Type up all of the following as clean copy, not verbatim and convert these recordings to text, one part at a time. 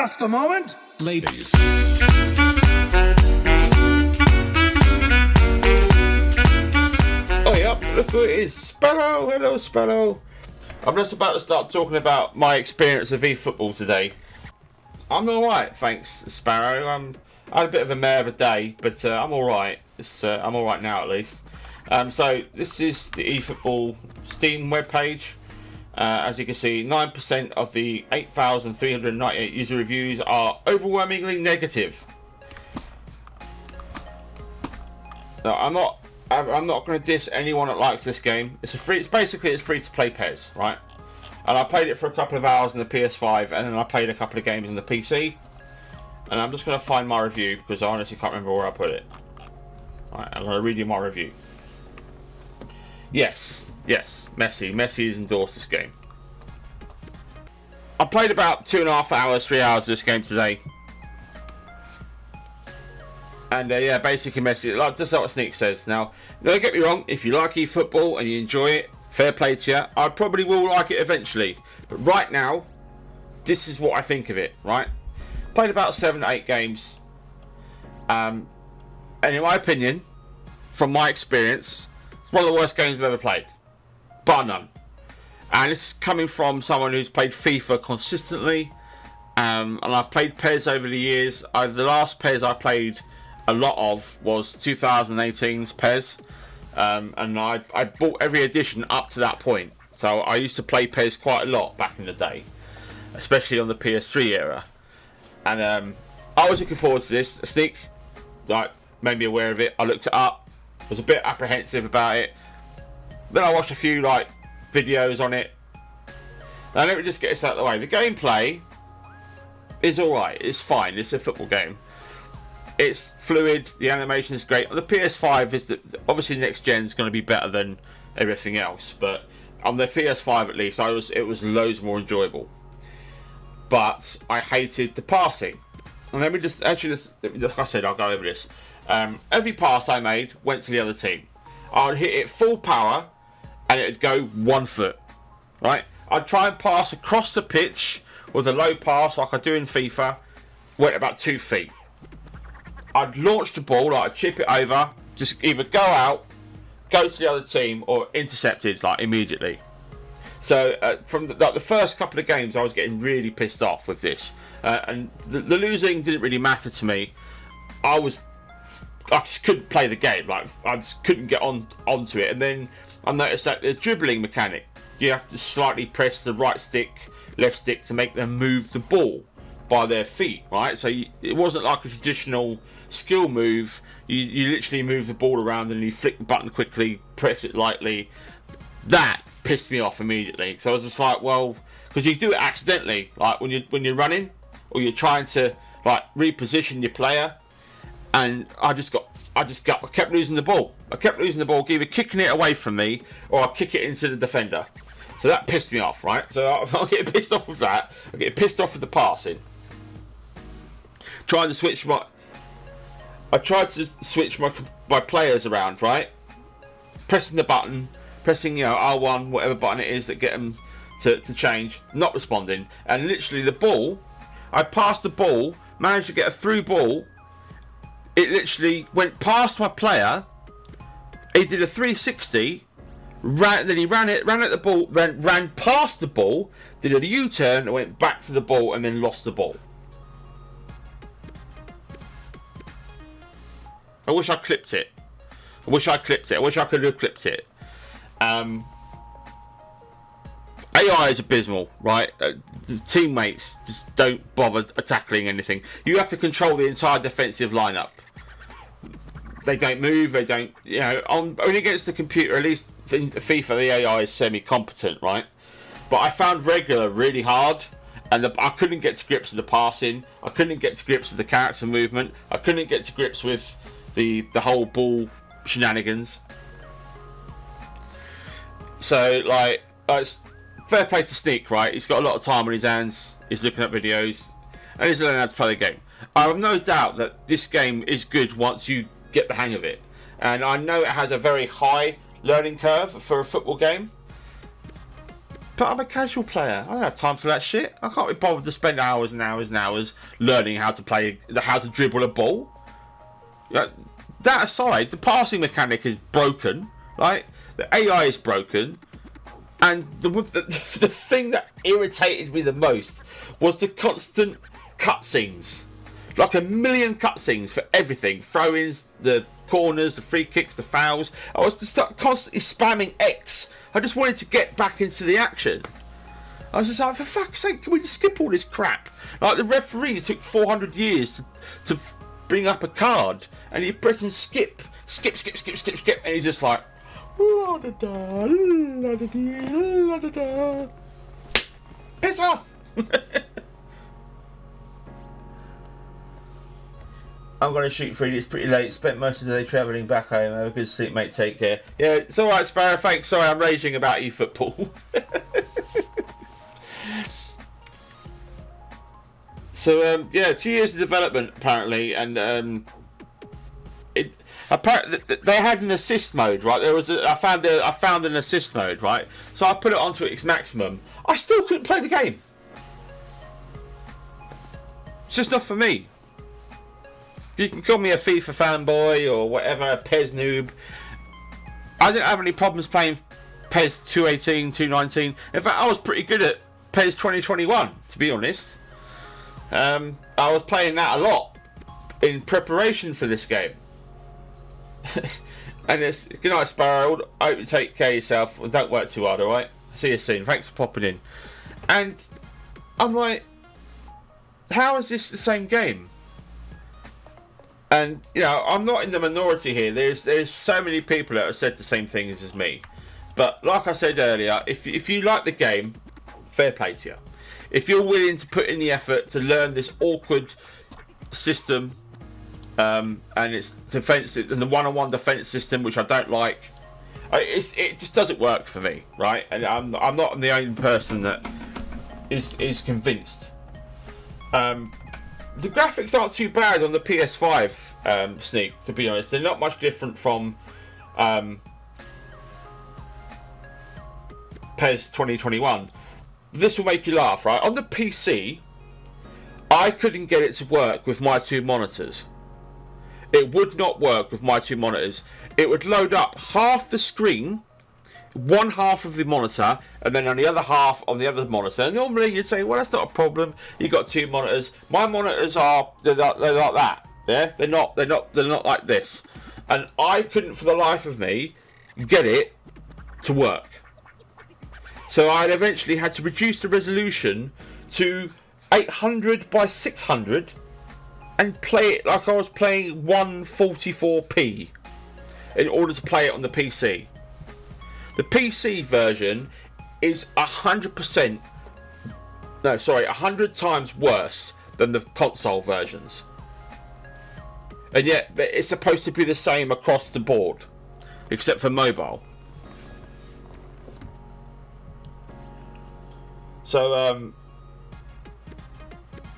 Just a moment. Ladies. Oh, yep, look who it is. Sparrow, hello Sparrow. I'm just about to start talking about my experience of eFootball today. I'm alright, thanks Sparrow. I had a bit of a mare of a day, but I'm alright. I'm alright now at least. So this is the eFootball Steam webpage. As you can see, 9% of the 8,398 user reviews are overwhelmingly negative. Now, I'm not going to diss anyone that likes this game. It's free to play PES, right? And I played it for a couple of hours on the PS5, and then I played a couple of games on the PC. And I'm just going to find my review because I honestly can't remember where I put it. Right, I'm going to read you my review. Yes, Messi has endorsed this game. I played about 2.5 hours, 3 hours of this game today. And yeah, basically Messi, just like what Sneak says. Now, don't get me wrong, if you like eFootball and you enjoy it, fair play to you. I probably will like it eventually. But right now, this is what I think of it, right? Played about 7 to 8 games. And in my opinion, from my experience, it's one of the worst games I've ever played. Bar none. And this is coming from someone who's played FIFA consistently. And I've played PES over the years. The last PES I played a lot of was 2018's PES. And I bought every edition up to that point. So I used to play PES quite a lot back in the day. Especially on the PS3 era. And I was looking forward to this. Sneak made me aware of it. I looked it up. Was a bit apprehensive about it. Then I watched a few videos on it. Now let me just get this out of the way. The gameplay is alright. It's fine. It's a football game. It's fluid. The animation is great. The PS5 is obviously next gen is going to be better than everything else, but on the PS5 at least, it was loads more enjoyable. But I hated the passing. And let me just like I said, I'll go over this. Every pass I made went to the other team. I would hit it full power, and it would go 1 foot. Right? I'd try and pass across the pitch with a low pass like I do in FIFA. Went about 2 feet. I'd launch the ball, I'd chip it over, just either go out, go to the other team, or intercepted immediately. So from the first couple of games, I was getting really pissed off with this, and the losing didn't really matter to me. I just couldn't play the game. I just couldn't get onto it. And then I noticed that there's dribbling mechanic. You have to slightly press the right stick, left stick to make them move the ball by their feet, right? So it wasn't like a traditional skill move. You literally move the ball around and you flick the button quickly, press it lightly. That pissed me off immediately. So I was just like, well, because you do it accidentally, when you're running or you're trying to reposition your player. And I kept losing the ball. Either kicking it away from me or I kick it into the defender. So that pissed me off, right? So I'll get pissed off with that. I get pissed off with the passing. I tried to switch my players around, right? Pressing the button, R1, whatever button it is that get them to change. Not responding. And literally the ball, I passed the ball, managed to get a through ball. It literally went past my player. He did a 360. Then he ran at the ball, ran past the ball, did a U-turn, and went back to the ball, and then lost the ball. I wish I clipped it. I wish I could have clipped it. AI is abysmal, right? The teammates just don't bother tackling anything. You have to control the entire defensive lineup. They don't move. They don't, only against the computer. At least in FIFA, the AI is semi-competent, right? But I found regular really hard, and I couldn't get to grips with the passing. I couldn't get to grips with the character movement. I couldn't get to grips with the whole ball shenanigans. So it's fair play to Sneak, right? He's got a lot of time on his hands. He's looking at videos, and he's learning how to play the game. I have no doubt that this game is good once you get the hang of it, and I know it has a very high learning curve for a football game. But I'm a casual player. I don't have time for that shit. I can't be bothered to spend hours and hours and hours learning how to dribble a ball. That aside, the passing mechanic is broken. Right? The AI is broken. And the thing that irritated me the most was the constant cutscenes. Like a million cutscenes for everything. Throw-ins, the corners, the free kicks, the fouls. I was just constantly spamming X. I just wanted to get back into the action. I was just like, for fuck's sake, can we just skip all this crap? Like the referee took 400 years to bring up a card, and you're pressing skip, and he's just like, la da da, la da da, la da da. Piss off! I'm going to shoot through. It's pretty late. Spent most of the day travelling back home. Have a good sleep, mate. Take care. Yeah, it's all right, Sparrow. Thanks. Sorry, I'm raging about eFootball. So, yeah, 2 years of development, apparently. And apparently they had an assist mode, right? I found an assist mode, right? So I put it onto its maximum. I still couldn't play the game. It's just not for me. You can call me a FIFA fanboy or whatever, a PES noob. I didn't have any problems playing PES 218, 219. In fact, I was pretty good at PES 2021, to be honest. I was playing that a lot in preparation for this game. And it's, good night, Sparrow. I hope you take care of yourself and don't work too hard, alright? See you soon. Thanks for popping in. And I'm like, how is this the same game? And, you know, I'm not in the minority here. There's so many people that have said the same things as me. But like I said earlier, if you like the game, fair play to you. If you're willing to put in the effort to learn this awkward system, and its defense and the one-on-one defense system, which I don't like, it just doesn't work for me, right? And I'm not the only person that is convinced. The graphics aren't too bad on the PS5 Sneak, to be honest. They're not much different from PES 2021. This will make you laugh, right? On the PC, I couldn't get it to work with my two monitors. It would not work with my two monitors. It would load up half the screen, one half of the monitor, and then on the other half on the other monitor. And normally you'd say, well, that's not a problem. You've got two monitors. My monitors they're like that. Yeah, they're not like this. And I couldn't for the life of me get it to work. So I eventually had to reduce the resolution to 800 by 600 and play it like I was playing 144p in order to play it on the PC. The PC version is 100 times worse than the console versions. And yet it's supposed to be the same across the board, except for mobile. So,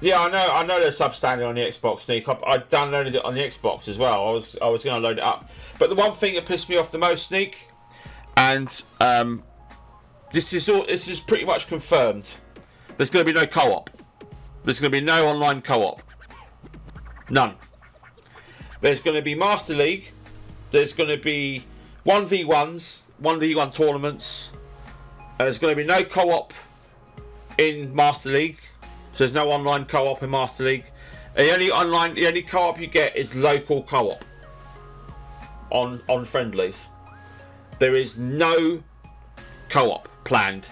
yeah, I know there's substandard on the Xbox Sneak. I downloaded it on the Xbox as well. I was going to load it up. But the one thing that pissed me off the most, Sneak, and this is pretty much confirmed. There's going to be no co-op. There's going to be no online co-op. None. There's going to be Master League. There's going to be 1v1s, 1v1 tournaments. There's going to be no co-op in Master League. So there's no online co-op in Master League. The only co-op you get is local co-op on friendlies. There is no co-op planned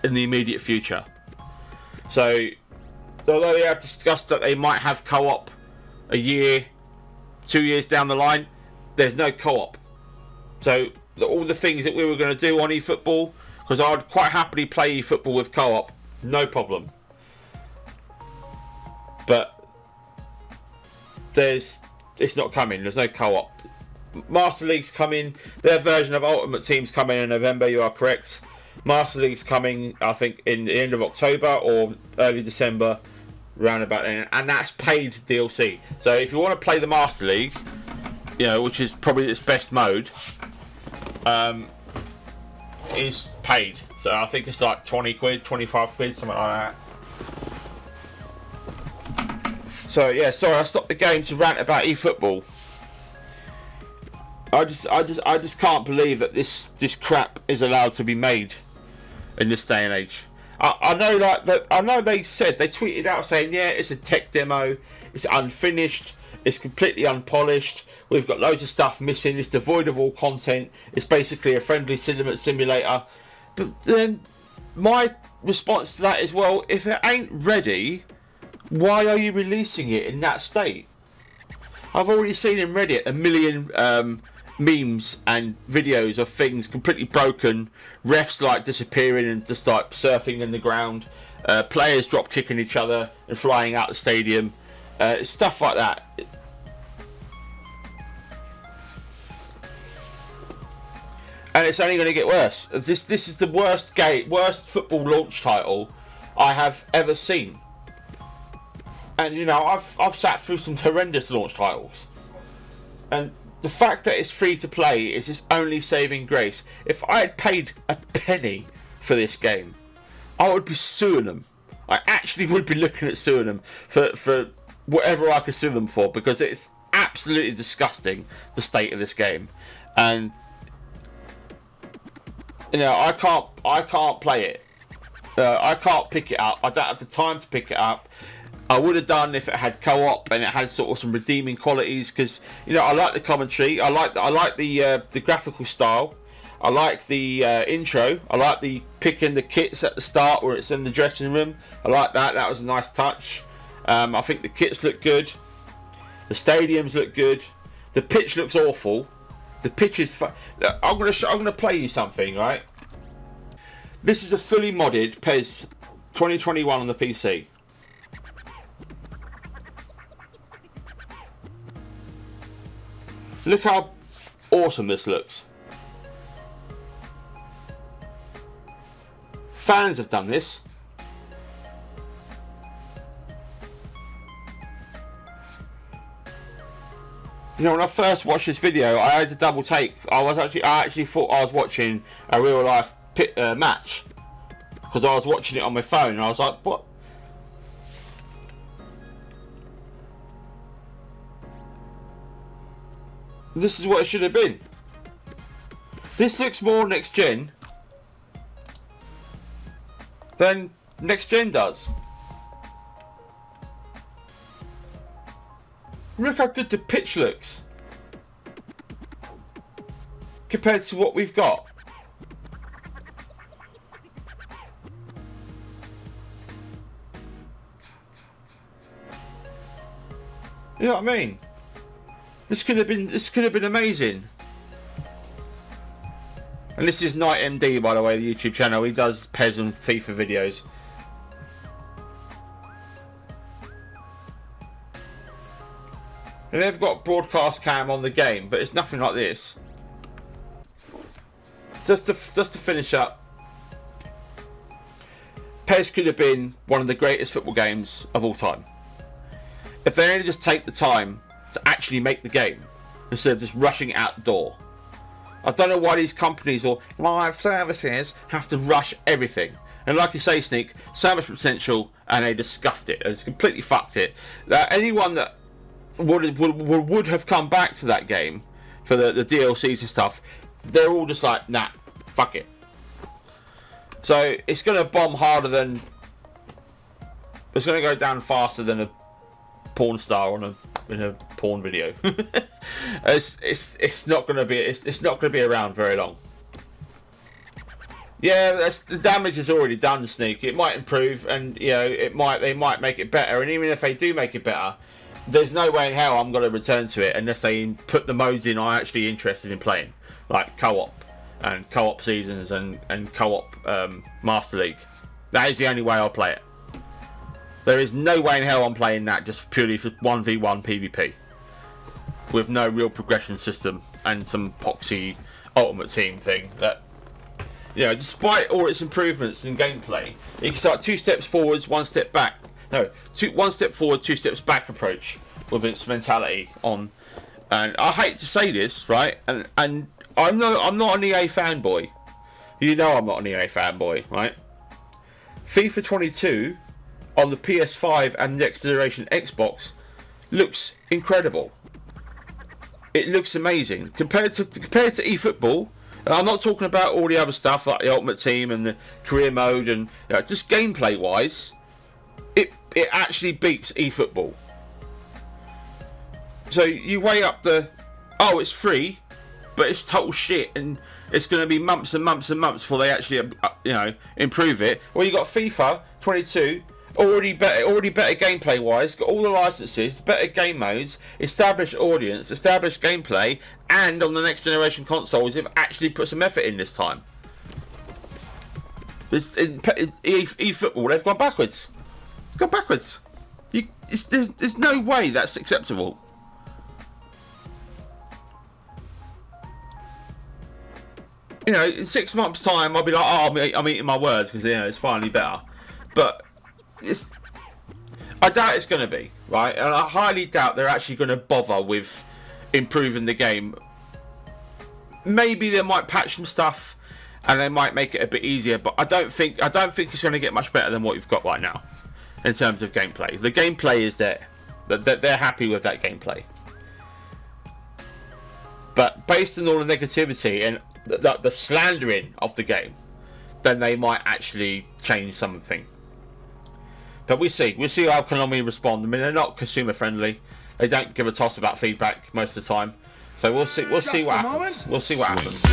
in the immediate future. So, although they have discussed that they might have co-op a year, 2 years down the line, there's no co-op. So, all the things that we were going to do on eFootball, because I'd quite happily play eFootball with co-op, no problem. But it's not coming. There's no co-op. Master League's coming. Their version of Ultimate Team's coming in November. You are correct. Master League's coming, I think, in the end of October or early December, round about then, and that's paid DLC. So if you want to play the Master League, you know, which is probably its best mode, is paid. So I think it's like 20 quid, 25 quid, something like that. So yeah, sorry, I stopped the game to rant about eFootball. I just can't believe that this crap is allowed to be made in this day and age. I know they tweeted out saying, yeah, it's a tech demo, it's unfinished, it's completely unpolished, we've got loads of stuff missing, it's devoid of all content, it's basically a friendly simulator. But then my response to that is, well, if it ain't ready, why are you releasing it in that state? I've already seen in Reddit a million memes and videos of things completely broken, refs like disappearing and just like surfing in the ground, players drop kicking each other and flying out the stadium, stuff like that. And it's only going to get worse. This is the worst football launch title I have ever seen. And you know, I've sat through some horrendous launch titles, and the fact that it's free to play is its only saving grace. If I had paid a penny for this game, I would be suing them. I actually would be looking at suing them for whatever I could sue them for, because it's absolutely disgusting, the state of this game. And you know, I can't play it. I can't pick it up. I don't have the time to pick it up. I would have done if it had co-op and it had sort of some redeeming qualities, because you know, I like the commentary, I like the graphical style, I like the intro, I like the picking the kits at the start where it's in the dressing room. I like that. That was a nice touch. I think the kits look good, the stadiums look good, the pitch looks awful. The pitch is I'm gonna play you something, right? This is a fully modded PES 2021 on the PC. Look how awesome this looks. Fans have done this. You know, when I first watched this video, I had to double take. I actually thought I was watching a real life match, because I was watching it on my phone, and I was like, what? This is what it should have been. This looks more next gen than next gen does. Look how good the pitch looks compared to what we've got. You know what I mean? This could have been amazing. And this is Night MD, by the way, the YouTube channel. He does PES and FIFA videos. And they've got broadcast cam on the game, but it's nothing like this. Just to finish up, PES could have been one of the greatest football games of all time if they only just take the time to actually make the game instead of just rushing it out the door. I don't know why these companies or live services have to rush everything. And like you say, Sneak, so much potential, and they just scuffed it. It's completely fucked it. Anyone that would have come back to that game for the DLCs and stuff, they're all just like, nah, fuck it. So it's going to bomb harder than... It's going to go down faster than a porn star in a porn video. It's not going to be around very long. Yeah, the damage is already done, Sneak. It might improve, and you know, they might make it better. And even if they do make it better, there's no way in hell I'm going to return to it unless they put the modes in I'm actually interested in playing, like co-op and co-op seasons and co-op Master League. That is the only way I'll play it. There is no way in hell I'm playing that just purely for 1v1 PvP with no real progression system and some poxy ultimate team thing that, you know, despite all its improvements in gameplay, you can start 2 steps forwards, 1 step back. No, 1 step forward, 2 steps back approach with its mentality on. And I hate to say this, right? And I'm not an EA fanboy, You know I'm not an EA fanboy, right? FIFA 22 on the PS5 and next generation Xbox looks incredible. It looks amazing compared to eFootball. And I'm not talking about all the other stuff like the Ultimate Team and the career mode and just gameplay wise. It actually beats eFootball. So you weigh up it's free, but it's total shit, and it's going to be months and months and months before they actually improve it. Well, you got FIFA 22. Already better gameplay wise, got all the licenses, better game modes, established audience, established gameplay, and on the next generation consoles, they've actually put some effort in this time. eFootball, they've gone backwards. There's no way that's acceptable. In 6 months' time, I'll be like, I'm eating my words because it's finally better, but. I doubt it's going to be, right? And I highly doubt they're actually going to bother with improving the game. Maybe they might patch some stuff and they might make it a bit easier, but I don't think it's going to get much better than what you've got right now in terms of gameplay. The gameplay is there. They're happy with that gameplay. But based on all the negativity and the slandering of the game, then they might actually change something. But we'll see how Konami respond. I mean, they're not consumer friendly. They don't give a toss about feedback most of the time. So we'll see what happens. We'll see what happens.